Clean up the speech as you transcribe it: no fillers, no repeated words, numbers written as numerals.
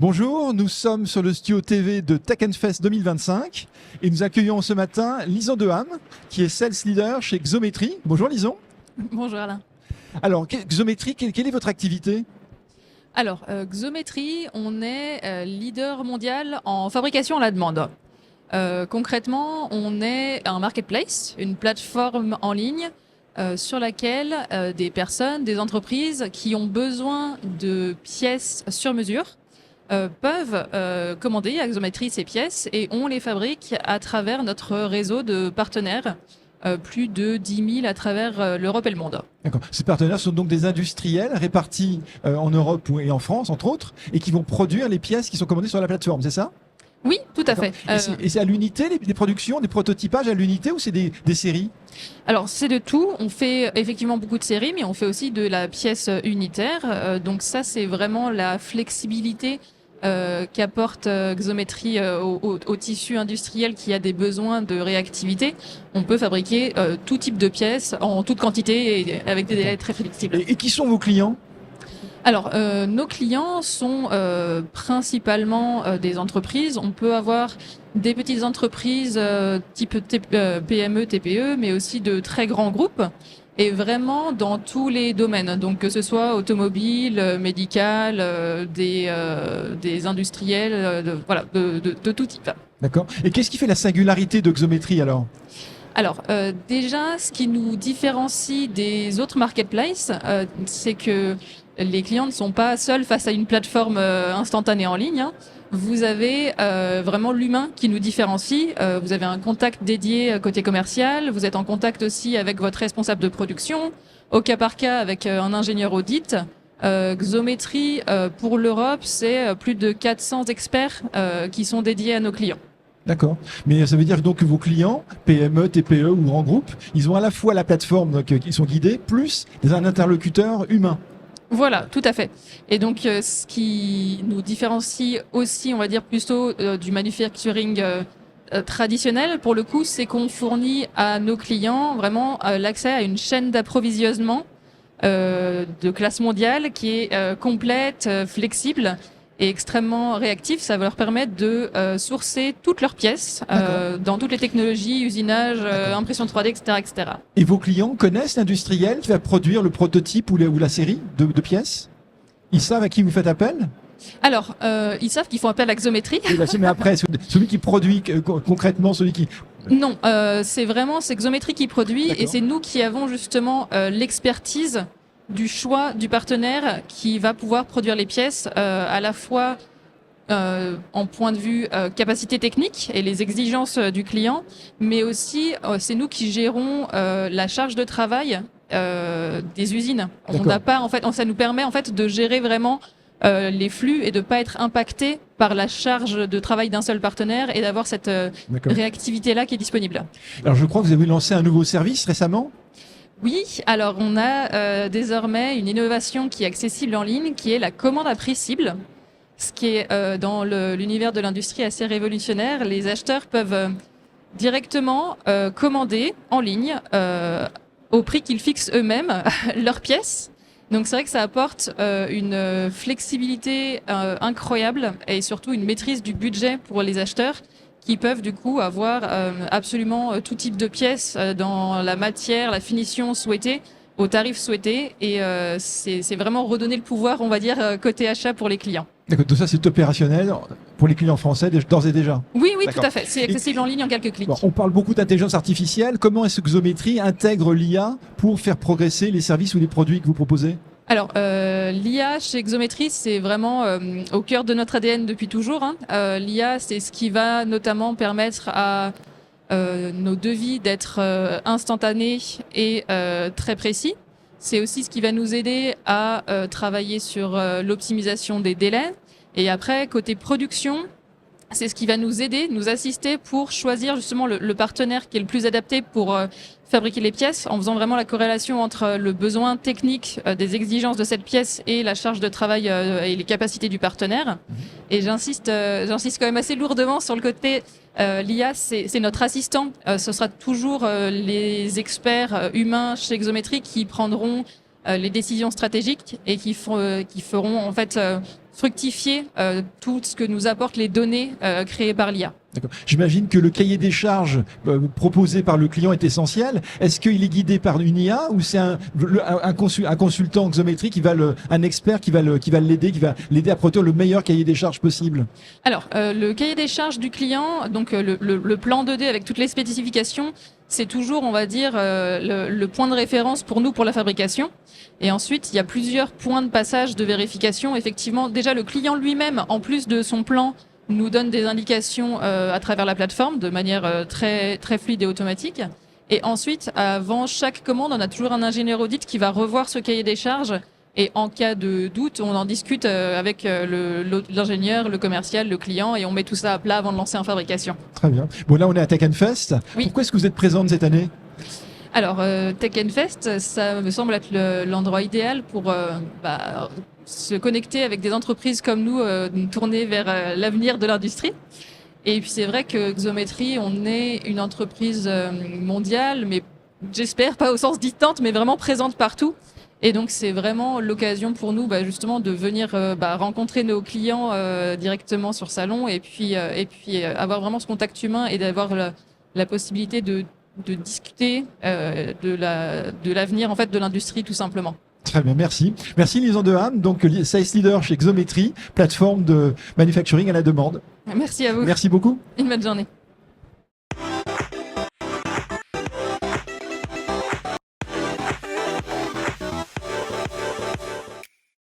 Bonjour, nous sommes sur le studio TV de Tech Fest 2025 et nous accueillons ce matin Lison Deham, qui est Sales Leader chez Xometry. Bonjour Lison. Bonjour Alain. Alors, Xometry, quelle est votre activité ? Alors, Xometry, on est leader mondial en fabrication à la demande. Concrètement, on est un marketplace, une plateforme en ligne sur laquelle des personnes, des entreprises qui ont besoin de pièces sur mesure peuvent commander à Xometry ces pièces et on les fabrique à travers notre réseau de partenaires, plus de 10 000 à travers l'Europe et le monde. D'accord. Ces partenaires sont donc des industriels répartis en Europe et en France, entre autres, et qui vont produire les pièces qui sont commandées sur la plateforme, c'est ça ? Oui, tout à fait. Et c'est à l'unité, les productions, des prototypages à l'unité ou c'est des séries ? Alors, c'est de tout. On fait effectivement beaucoup de séries, mais on fait aussi de la pièce unitaire. Donc ça, c'est vraiment la flexibilité qu'apporte Xometry au tissu industriel qui a des besoins de réactivité. On peut fabriquer tout type de pièces en toute quantité et avec des délais très flexibles. Et qui sont vos clients ? Alors, nos clients sont principalement des entreprises. On peut avoir des petites entreprises type PME, TPE, mais aussi de très grands groupes. Et vraiment dans tous les domaines, donc que ce soit automobile, médical, des industriels, de tout type. D'accord. Et qu'est-ce qui fait la singularité de Xometry alors ? Alors déjà, ce qui nous différencie des autres marketplaces, c'est que les clients ne sont pas seuls face à une plateforme instantanée en ligne. Vous avez vraiment l'humain qui nous différencie. Vous avez un contact dédié côté commercial. Vous êtes en contact aussi avec votre responsable de production, au cas par cas avec un ingénieur audit. Xometry, pour l'Europe, c'est plus de 400 experts qui sont dédiés à nos clients. D'accord. Mais ça veut dire donc que vos clients, PME, TPE ou grands groupes, ils ont à la fois la plateforme donc, qui sont guidés, plus un interlocuteur humain. Voilà, tout à fait. Et donc, ce qui nous différencie aussi, on va dire plutôt du manufacturing traditionnel, pour le coup, c'est qu'on fournit à nos clients vraiment l'accès à une chaîne d'approvisionnement de classe mondiale qui est complète, flexible et extrêmement réactif. Ça va leur permettre de sourcer toutes leurs pièces dans toutes les technologies, usinage, impression 3D, etc., etc. Et vos clients connaissent l'industriel qui va produire le prototype ou la série de pièces ? Ils savent à qui vous faites appel ? Alors, ils savent qu'ils font appel à Xometry. Mais après, celui qui produit concrètement, celui qui... Non, c'est Xometry qui produit. D'accord. Et c'est nous qui avons justement l'expertise du choix du partenaire qui va pouvoir produire les pièces à la fois en point de vue capacité technique et les exigences du client, mais aussi c'est nous qui gérons la charge de travail des usines. On n'a pas, en fait, ça nous permet en fait de gérer vraiment les flux et de pas être impacté par la charge de travail d'un seul partenaire et d'avoir cette réactivité-là qui est disponible. Alors je crois que vous avez lancé un nouveau service récemment ? Oui, alors on a désormais une innovation qui est accessible en ligne, qui est la commande à prix cible, ce qui est dans l'univers de l'industrie assez révolutionnaire. Les acheteurs peuvent directement commander en ligne au prix qu'ils fixent eux-mêmes leurs pièces. Donc c'est vrai que ça apporte une flexibilité incroyable et surtout une maîtrise du budget pour les acheteurs qui peuvent du coup avoir absolument tout type de pièces dans la matière, la finition souhaitée, au tarif souhaité. Et c'est vraiment redonner le pouvoir, on va dire, côté achat pour les clients. D'accord, tout ça c'est opérationnel pour les clients français d'ores et déjà. Oui, tout à fait. C'est accessible en ligne en quelques clics. Bon, on parle beaucoup d'intelligence artificielle. Comment est-ce que Xometry intègre l'IA pour faire progresser les services ou les produits que vous proposez ? Alors, l'IA chez Xometry, c'est vraiment au cœur de notre ADN depuis toujours. L'IA, c'est ce qui va notamment permettre à nos devis d'être instantanés et très précis. C'est aussi ce qui va nous aider à travailler sur l'optimisation des délais. Et après, côté production, c'est ce qui va nous aider, nous assister pour choisir justement le partenaire qui est le plus adapté pour fabriquer les pièces, en faisant vraiment la corrélation entre le besoin technique des exigences de cette pièce et la charge de travail et les capacités du partenaire. Et j'insiste quand même assez lourdement sur le côté l'IA, c'est notre assistant. Ce sera toujours les experts humains chez Xometry qui prendront les décisions stratégiques et qui feront en fait fructifier tout ce que nous apportent les données créées par l'IA. D'accord. J'imagine que le cahier des charges proposé par le client est essentiel. Est-ce qu'il est guidé par une IA ou c'est un consultant Xometry un expert qui va l'aider à produire le meilleur cahier des charges possible? Alors, le cahier des charges du client, donc le plan 2D avec toutes les spécifications, c'est toujours, on va dire, le point de référence pour nous pour la fabrication. Et ensuite, il y a plusieurs points de passage de vérification. Effectivement, déjà le client lui-même, en plus de son plan, nous donne des indications à travers la plateforme de manière très très fluide et automatique. Et ensuite, avant chaque commande, on a toujours un ingénieur audit qui va revoir ce cahier des charges. Et en cas de doute, on en discute avec l'ingénieur, le commercial, le client, et on met tout ça à plat avant de lancer en fabrication. Très bien. Bon, là, on est à Tech Fest. Oui. Pourquoi est-ce que vous êtes présente cette année? Alors, Tech Fest, ça me semble être l'endroit idéal pour se connecter avec des entreprises comme nous, tourner vers l'avenir de l'industrie. Et puis c'est vrai que Xometry, on est une entreprise mondiale, mais j'espère pas au sens distante, mais vraiment présente partout. Et donc c'est vraiment l'occasion pour nous, justement, de venir rencontrer nos clients directement sur salon, et puis avoir vraiment ce contact humain et d'avoir la possibilité de discuter de l'avenir en fait de l'industrie tout simplement. Très bien, merci. Merci Lisan Deham, donc Sales Leader chez Xometry, plateforme de manufacturing à la demande. Merci à vous. Merci beaucoup. Une bonne journée.